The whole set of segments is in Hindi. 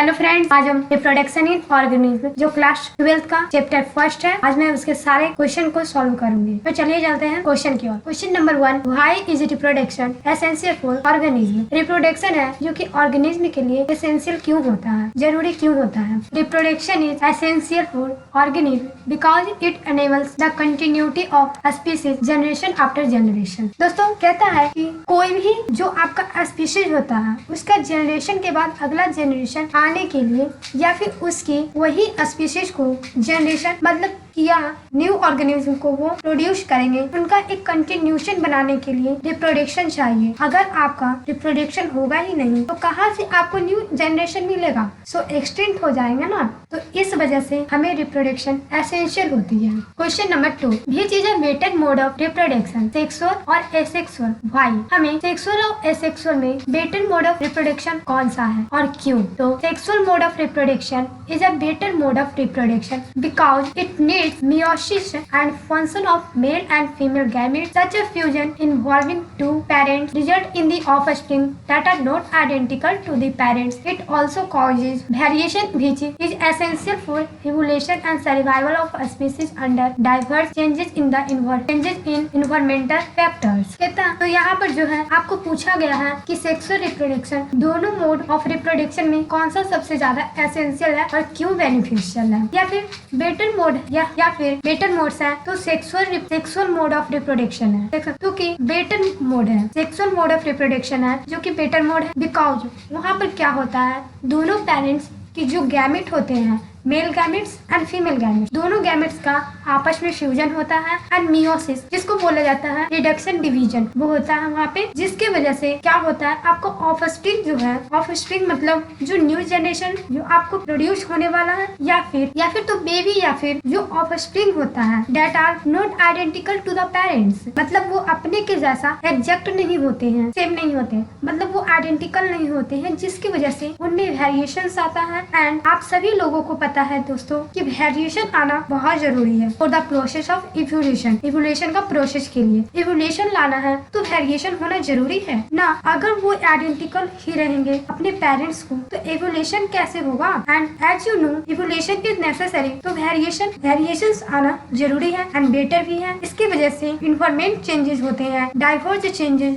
हेलो फ्रेंड्स, आज हम रिप्रोडक्शन इन ऑर्गेनिज्म जो क्लास 12th का चैप्टर फर्स्ट है, आज मैं उसके सारे क्वेश्चन को सॉल्व करूंगी। तो चलिए चलते हैं क्वेश्चन की ओर। Question number 1, why is reproduction essential for organism. Reproduction है जो कि ऑर्गेनिज्म के लिए एसेंशियल क्यों होता है, जरूरी क्यों होता है। Reproduction is essential for organism because it enables the continuity of species generation after generation. दोस्तों कहता है कि कोई भी जो आपका स्पीसीज होता है उसका जनरेशन के बाद अगला जनरेशन आने के लिए या फिर उसकी वही स्पीशीज को जनरेशन मतलब या न्यू ऑर्गेनिज्म को वो प्रोड्यूस करेंगे, उनका एक कंटिन्यूशन बनाने के लिए रिप्रोडक्शन चाहिए। अगर आपका रिप्रोडक्शन होगा ही नहीं तो कहाँ से आपको न्यू जनरेशन मिलेगा, सो एक्सटेंट हो जाएंगे ना। तो इस वजह से हमें रिप्रोडक्शन एसेंशियल होती है। Question number 2, which is a better mode of reproduction, sexual और एसेक्सुअल, व्हाई। हमें सेक्सुअल और एसेक्सुअल में बेटर मोड ऑफ रिप्रोडक्शन कौन सा है और क्यों। तो sexual mode of reproduction is a better mode of reproduction because it needs meiosis and function of male and female gametes. Such a fusion involving two parents result in the offspring that are not identical to the parents. It also causes variation which is essential for evolution and survival of a species under diverse changes in the environmental factors. कहता तो यहाँ पर जो है आपको पूछा गया है कि सेक्सुअल रिप्रोडक्शन दोनों मोड ऑफ रिप्रोडक्शन में कौन सा सबसे ज्यादा एसेंशियल है और क्यों बेनिफिशियल है, या फिर बेटर मोड या फिर बेटर मोड्स है। तो सेक्सुअल मोड ऑफ रिप्रोडक्शन है क्योंकि बेटर मोड है, सेक्सुअल मोड ऑफ रिप्रोडक्शन है जो कि बेटर मोड है बिकॉज वहाँ पर क्या होता है, दोनों पेरेंट्स की जो गैमेट होते हैं, male gametes and female gametes, दोनों गैमेट्स का आपस में फ्यूजन होता है एंड मियोसिस जिसको बोला जाता है रिडक्शन डिवीजन वो होता है वहाँ पे, जिसके वजह से क्या होता है आपको ऑफस्प्रिंग जो है, ऑफस्प्रिंग मतलब जो न्यू जनरेशन जो आपको प्रोड्यूस होने वाला है या फिर तो बेबी या फिर जो ऑफस्प्रिंग होता है that are not identical to the parents, मतलब वो अपने के जैसा एग्जैक्ट नहीं होते हैं, सेम नहीं होते, मतलब वो आइडेंटिकल नहीं होते हैं, जिसकी वजह से उनमें वेरिएशन आता है। एंड आप सभी लोगों को पता है दोस्तों कि वेरिएशन आना बहुत जरूरी है for the process of evolution. Evolution का प्रोसेस के लिए इवोल्यूशन लाना है तो वेरिएशन होना जरूरी है ना। अगर वो आइडेंटिकल ही रहेंगे अपने पेरेंट्स को तो इवोल्यूशन कैसे होगा। And as you know evolution is necessary, तो वेरिएशंस आना जरूरी है एंड बेटर भी है। इसकी वजह से इन्वायरमेंट चेंजेस होते हैं, diverse changes,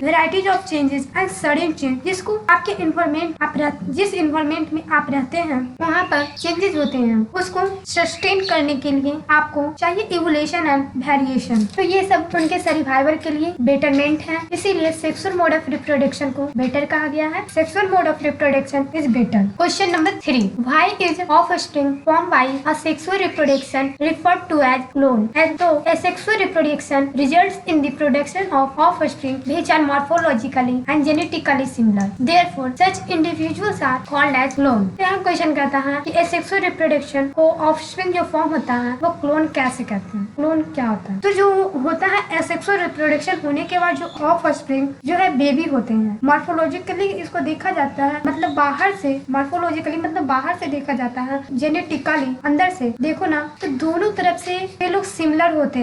varieties of changes and sudden change, जिसको आपके जिस इन्वायरमेंट में आप रहते हैं वहाँ पर चेंजेस होते हैं, उसको सस्टेन करने के लिए आपको चाहिए इवोल्यूशन एंड वेरिएशन। तो ये सब उनके सर्वाइवल के लिए बेटरमेंट है, इसीलिए सेक्सुअल मोड ऑफ रिप्रोडक्शन को बेटर कहा गया है। Sexual mode of reproduction is better. Question number 3, why is offspring form by asexual reproduction referred to as clone. तो asexual reproduction results in the production of offspring which are morphologically and genetically similar, therefore such individuals are called as clone. यहाँ क्वेश्चन कहता है कि सेक्सुअल रिप्रोडक्शन को ऑफस्प्रिंग जो फॉर्म होता है वो क्लोन कैसे कहते हैं, क्लोन क्या होता है। तो जो होता है एसेक्सुअल रिप्रोडक्शन होने के बाद जो ऑफस्प्रिंग जो है बेबी होते हैं, मॉर्फोलॉजिकली इसको देखा जाता है, मतलब बाहर से मॉर्फोलॉजिकली मतलब बाहर से देखा जाता है, जेनेटिकली अंदर से देखो ना तो दोनों तरफ से ये लोग सिमिलर होते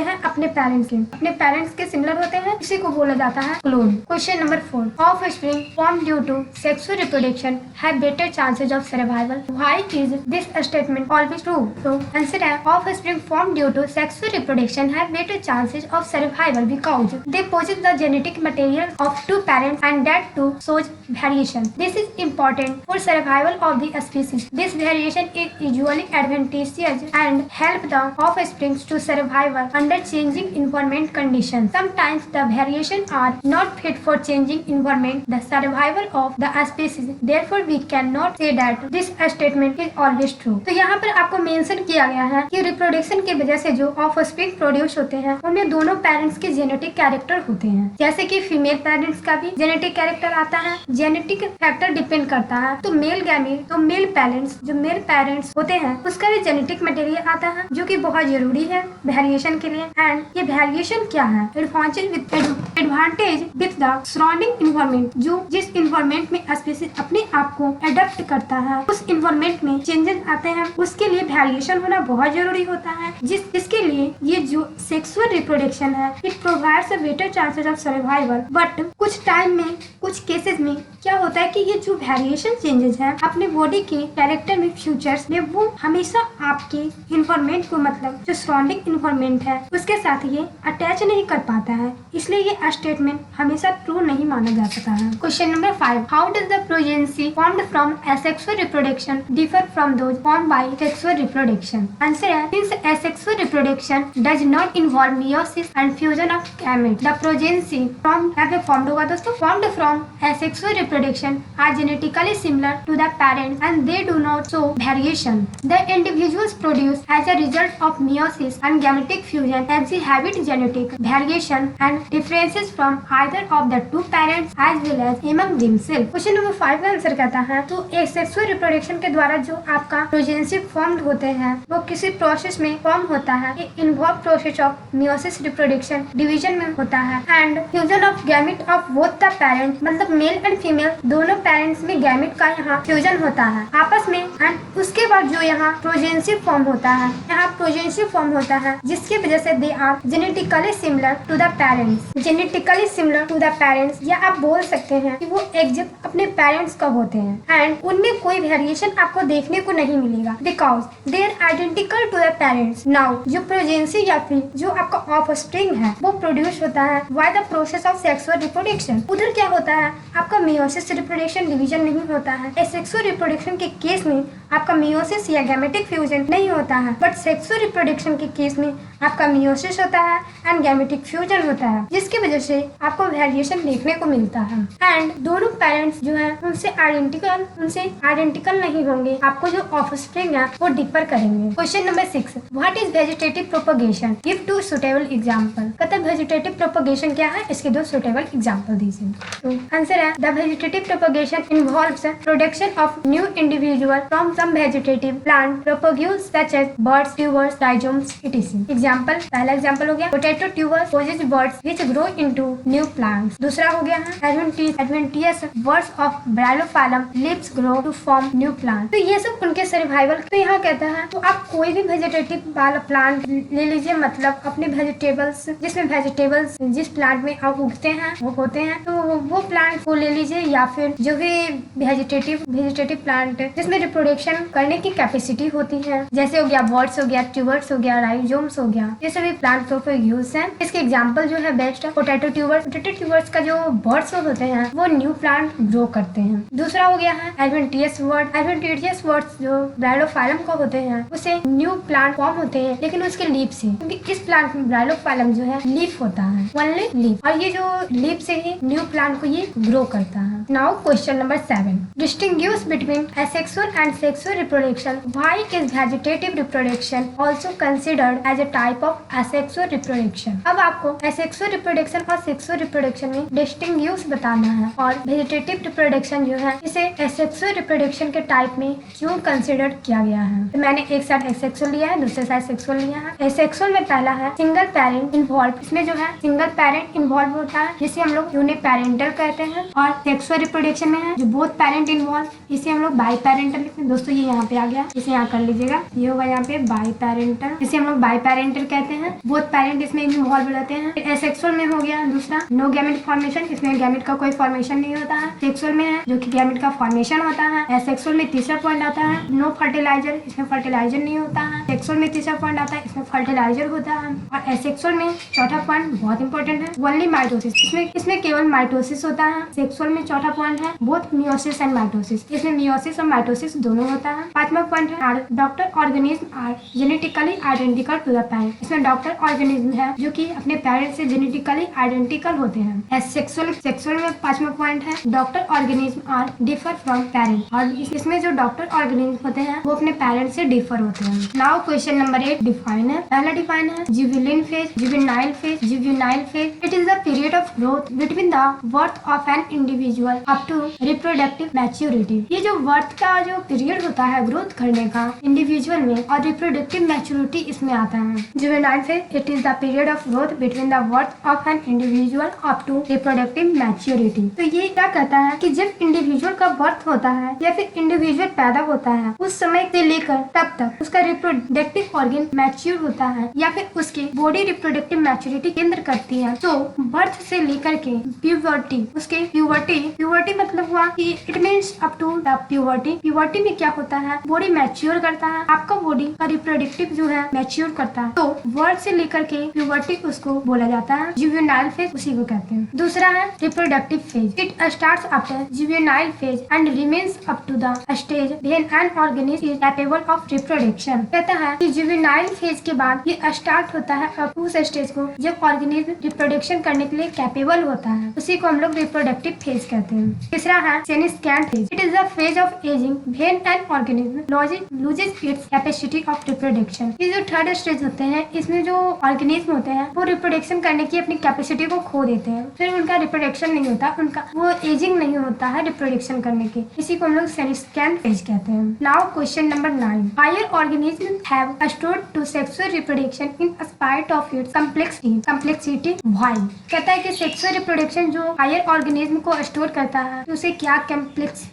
हैं अपने पेरेंट्स के सिमिलर होते हैं, इसी को बोला जाता है clone. Question number 4, offspring form due to sexual reproduction have better chances of survival, why is this statement always true? So answer है offspring formed due to sexual reproduction have better chances of survival because they possess the genetic material of two parents and that too shows variation. This is important for survival of the species. This variation is usually advantageous and help the offspring to survive under changing environment conditions. Sometimes the variation are not fit for changing environment, the survival of the species. Therefore we cannot say that this statement is always true. तो यहाँ पर आपको मेंशन किया गया है कि रिप्रोडक्शन की वजह से जो ऑफस्प्रिंग प्रोड्यूस होते हैं उनमें दोनों पेरेंट्स के जेनेटिक कैरेक्टर होते हैं, जैसे कि फीमेल पेरेंट्स का भी जेनेटिक कैरेक्टर आता है, जेनेटिक फैक्टर डिपेंड करता है। तो मेल गैमीट तो मेल पेरेंट्स होते हैं उसका भी जेनेटिक मटेरियल आता है जो कि बहुत जरूरी है वेरिएशन के लिए। एंड ये वेरिएशन क्या है, advantage with the surrounding environment, जो जिस इन्वायरमेंट में स्पीशीज अपने आप को एडप्ट करता है उस इन्वायरमेंट में चेंजेस आते हैं, उसके लिए वेरिएशन होना बहुत बहुत जरूरी होता है, जिसके लिए ये जो सेक्सुअल रिप्रोडक्शन है it provides a better chances of survival. But कुछ टाइम में, कुछ केसेस में क्या होता है कि ये जो वेरिएशन चेंजेस है अपने बॉडी के कैरेक्टर में, फ्यूचर्स में, वो हमेशा आपके इन्वायरमेंट को, मतलब जो सराउंडिंग इन्वायरमेंट है उसके साथ ये अटैच नहीं कर पाता है, इसलिए ये स्टेटमेंट हमेशा ट्रू नहीं माना जा सकता है। Question number 5, how does the progeny formed from asexual reproduction differ from those formed by sexual reproduction? Answer है, since asexual reproduction does not involve meiosis and fusion of gamete, the progeny from, यहाँ पे फॉर्म्ड होगा दोस्तों, formed from asexual reproduction are genetically similar to the parents and they do not show variation. The individuals produce as a result of meiosis and gametic fusion exhibit genetic variation and differences from either of the two parents as well as among themselves। Question number 5 का आंसर कहता है, तो एक सेक्सुअल रिप्रोडक्शन के द्वारा जो आपका प्रोजेंसी फॉर्म होते हैं वो किसी प्रोसेस में फॉर्म होता है, involve process of meiosis reproduction division में होता है and fusion of gamete of both the parent, मतलब मेल एंड फीमेल दोनों पेरेंट्स में गैमेट का यहाँ फ्यूजन होता है आपस में, एंड उसके बाद जो यहाँ प्रोजेंसी फॉर्म होता है, यहाँ प्रोजेंसी फॉर्म होता है जिसकी वजह से they are genetically similar to the parents. Genetically similar to the parents, या आप बोल सकते हैं कि वो एग्जैक्ट अपने पेरेंट्स का होते हैं एंड उनमें कोई वेरिएशन आपको देखने को नहीं मिलेगा because they are identical to the parents. Now जो प्रोजेंसी या फिर जो आपका ऑफस्प्रिंग है वो प्रोड्यूस होता है by the process of sexual reproduction. उधर क्या होता है, आपका मियोसिस रिप्रोडक्शन डिवीजन नहीं होता है। सेक्सुअल रिप्रोडक्शन के केस में आपका मियोसिस या गैमेटिक फ्यूजन नहीं होता है, बट सेक्सुअल रिप्रोडक्शन के केस में आपका मियोसिस होता है एंड गैमेटिक फ्यूजन होता है, जिसकी वजह से आपको वेरिएशन देखने को मिलता है एंड दोनों पेरेंट्स जो है उनसे आइडेंटिकल नहीं होंगे, आपको जो ऑफस्प्रिंग है वो डिफर करेंगे। Question number 6, what is vegetative propagation, give 2 suitable example. कहते हैं वेजिटेटिव प्रोपगेशन क्या है, इसके 2 सुटेबल एग्जांपल दीजिए। तो आंसर है, the vegetative propagation involves production of new individual from some vegetative plant propagules such as buds, tubers, rhizomes etc। Example, पहला एग्जांपल हो गया potato tubers possess buds which grow into new plants. दूसरा हो गया है adventitious buds of bryophyllum leaves grow to form new plant. तो ये सब उनके सर्वाइवल। तो यहाँ कहता है तो आप कोई भी वेजिटेटिव वाला प्लांट ले लीजिए, मतलब अपने वेजिटेबल्स जिसमें वेजिटेबल्स जिस प्लांट में आप उगते हैं वो होते हैं, तो वो प्लांट को ले लीजिए, या फिर जो भी वेजिटेटिव प्लांट जिसमें रिप्रोडक्शन करने की कैपेसिटी होती है, जैसे हो गया बर्ड्स हो गया, ट्यूबर्स हो गया, राइजोम्स हो गया, ये सभी प्लांट यूज है। इसके एग्जांपल जो है बेस्ट है पोटैटो ट्यूबर्स। पोटैटो ट्यूबर्स का जो बर्ड्स होते हैं वो न्यू प्लांट ग्रो करते हैं। दूसरा हो गया है एडवेंटियस वर्ड्स जो ब्रायोफाइलम का होते हैं उसे न्यू प्लांट फॉर्म होते हैं, लेकिन उसके लीफ से, क्योंकि इस प्लांट में ब्रायोफाइलम जो है लीफ होता है, ओनली लीफ, और ये जो लीफ से ही न्यू प्लांट को ये ग्रो करता है। Now question number 7, distinguish between asexual and sexual reproduction, why is vegetative reproduction also considered as a type of asexual reproduction. अब आपको एसेक्सुअल रिप्रोडक्शन और सेक्सुअल रिप्रोडक्शन में डिस्टिंग्विश बताना है, और वेजिटेटिव रिप्रोडक्शन जो है इसे एसेक्सुअल रिप्रोडक्शन के टाइप में क्यों कंसीडर किया गया है। तो मैंने एक साइड एसेक्सुअल लिया है, दूसरे साइड सेक्सुअल लिया है। एसेक्सुअल में पहला है सिंगल पेरेंट इन्वॉल्व, इसमें जो है सिंगल पेरेंट इन्वॉल्व होता है जिसे हम लोग यूनिपेरेंटल कहते हैं, और सेक्सुअल रिप्रोडक्शन में है जो बोथ पेरेंट इन्वॉल्व, इसे हम लोग बाई पेरेंटल लिखते हैं। दोस्तों ये यहाँ पे आ गया, इसे यहाँ कर लीजिएगा, ये होगा यहाँ पे बाई पेरेंटल, इसे हम लोग बाई पेरेंटल कहते हैं, बोथ पेरेंट इसमें इन्वॉल्व रहते हैं। एसेक्सुअल में हो गया दूसरा नो गैमेट फॉर्मेशन, इसमें गैमेट का कोई फॉर्मेशन नहीं होता है। सेक्सुअल में है जो कि गैमेट का फॉर्मेशन होता है। एसेक्सुअल में तीसरा पॉइंट आता है नो फर्टिलाइजर, इसमें फर्टिलाइजर नहीं होता है। सेक्सुअल में तीसरा पॉइंट आता है, इसमें फर्टिलाइजर होता है। और एसेक्सुअल में चौथा पॉइंट बहुत इंपॉर्टेंट है, ओनली माइटोसिस, इसमें केवल माइटोसिस होता है। सेक्सुअल में चौथा पॉइंट है बोथ मियोसिस एंड माइटोसिस, इसमें मियोसिस और माइटोसिस दोनों होता है। पांचवा पॉइंट है daughter organism are genetically identical to the parent, इसमें डॉक्टर ऑर्गेनिज्म है जो कि अपने पेरेंट से जेनेटिकली आइडेंटिकल होते हैं। सेक्सुअल में पांचवा पॉइंट है daughter organism are differ from parent, और इसमें जो डॉक्टर ऑर्गेनिज्म होते हैं वो अपने पेरेंट से डिफर होते हैं। नाउ क्वेश्चन नंबर 8 डिफाइन है। पहला डिफाइन है juvenile phase, it is the period of growth between the birth of an individual up to reproductive maturity. ये जो बर्थ का जो पीरियड होता है ग्रोथ करने का इंडिविजुअल में, और रिप्रोडक्टिव मैच्योरिटी इसमें आता है। Juvenile phase it is the period of growth between the birth of an individual up to reproductive maturity. तो ये क्या कहता है कि जब इंडिविजुअल का बर्थ होता है या फिर इंडिविजुअल पैदा होता है, उस समय से लेकर तब तक उसका रिप्रोडक्टिव ऑर्गन मैच्योर होता है या फिर उसके बॉडी रिप्रोडक्टिव मैच्योरिटी केंद्र करती है, तो बर्थ से लेकर के प्यूबर्टी, उसके प्यूबर्टी मतलब हुआ कि it means up to the puberty में क्या होता है, बॉडी मैच्योर करता है, आपका बॉडी का रिप्रोडक्टिव जो है मैच्योर करता है, तो बर्थ से लेकर के प्यूबर्टी उसको बोला जाता है। जुवेनाइल फेज उसी को कहते हैं। दूसरा है reproductive phase. It starts after juvenile phase and remains up to the stage when an organism is capable of reproduction. कहता है कि जुवेनाइल फेज के बाद ये स्टार्ट होता है अब उस स्टेज को जब ऑर्गेनिज्म रिप्रोडक्शन करने के लिए कैपेबल होता है, उसी को हम लोग रिप्रोडक्टिव फेज कहते हैं। तीसरा है senescent phase. It is the phase of ageing when an organism loses its capacity of reproduction. ये जो थर्ड स्टेज होते हैं, इसमें जो ऑर्गेनिज्म होते हैं वो रिप्रोडक्शन करने की अपनी कैपेसिटी को खो देते हैं, फिर उनका रिप्रोडक्शन नहीं होता, उनका वो एजिंग नहीं होता है रिप्रोडक्शन करने के, इसी को हम लोग सेनेस्केंट फेज कहते हैं। Now question number 9। Higher organism have stored to sexual reproduction in spite of its complexity why. कहता है कि सेक्सुअल रिप्रोडक्शन जो हायर ऑर्गेनिज्म को स्टोर करता है तो उसे क्या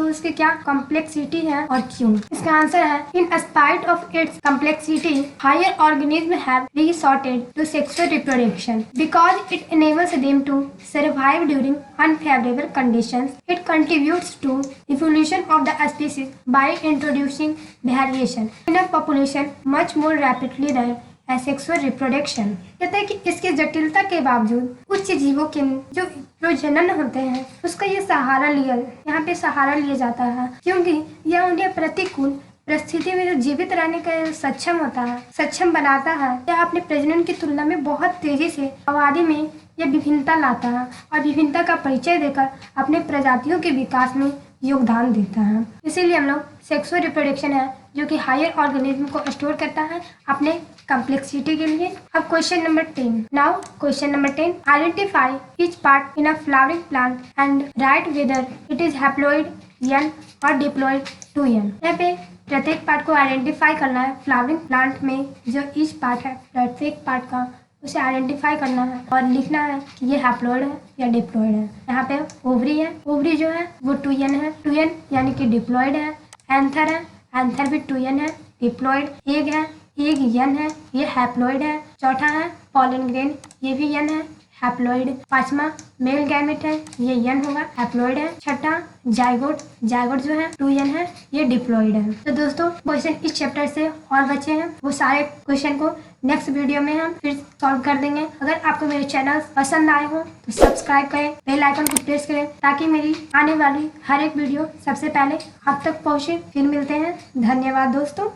उसकी क्या कम्प्लेक्सिटी है और क्यों। इसका आंसर है in spite of its complexity higher organism have resorted to sexual reproduction because it enables them to survive during unfavorable conditions. It contributes to evolution of the species by introducing variation in a population much more rapidly than asexual reproduction. कहते हैं कि इसकी जटिलता के बावजूद कुछ जीवों के जो जनन होते हैं उसका ये सहारा यहाँ पे सहारा लिया जाता है, क्योंकि यह उन्हें प्रतिकूल परिस्थिति में जो जीवित रहने का सक्षम बनाता है। यह अपने प्रजनन की तुलना में बहुत तेजी से आबादी में यह विभिन्नता लाता है और विभिन्नता का परिचय देकर अपने प्रजातियों के विकास में योगदान देता है। इसीलिए हम लोग सेक्सुअल रिप्रोडक्शन है जो कि हायर ऑर्गेनिज्म को स्टोर करता है अपने कम्प्लेक्सिटी के लिए। अब question number 10। Now question number 10। Identify each part in a flowering plant and right whether it is haploid N और डिप्लॉइड 2N। यहाँ पे प्रत्येक पार्ट को आइडेंटिफाई करना है। फ्लावरिंग प्लांट में जो ईच पार्ट है, प्रत्येक पार्ट का उसे आइडेंटिफाई करना है और लिखना है कि ये हैप्लॉइड है या डिप्लॉइड है। यहाँ पे ओवरी है, ओवरी जो है वो 2N है, 2N यानी कि डिप्लॉइड है। एंथर है, एंथर भी 2N है, डिप्लॉइड। एग है, एग N है, ये हैप्लॉइड है। चौथा है पॉलन ग्रेन, ये भी N है, हैप्लॉइड। पांचवा मेल गैमेट है, ये N होगा, हैप्लॉइड है। छठा जाइगोट जो है 2N है, ये डिप्लॉइड है। तो दोस्तों क्वेश्चन इस चैप्टर से और बचे हैं, वो सारे क्वेश्चन को नेक्स्ट वीडियो में हम फिर सॉल्व कर देंगे। अगर आपको मेरे चैनल पसंद आए हो तो सब्सक्राइब करें, बेल आइकन को प्रेस करें ताकि मेरी आने वाली हर एक वीडियो सबसे पहले आप तक पहुंचे। फिर मिलते हैं, धन्यवाद दोस्तों।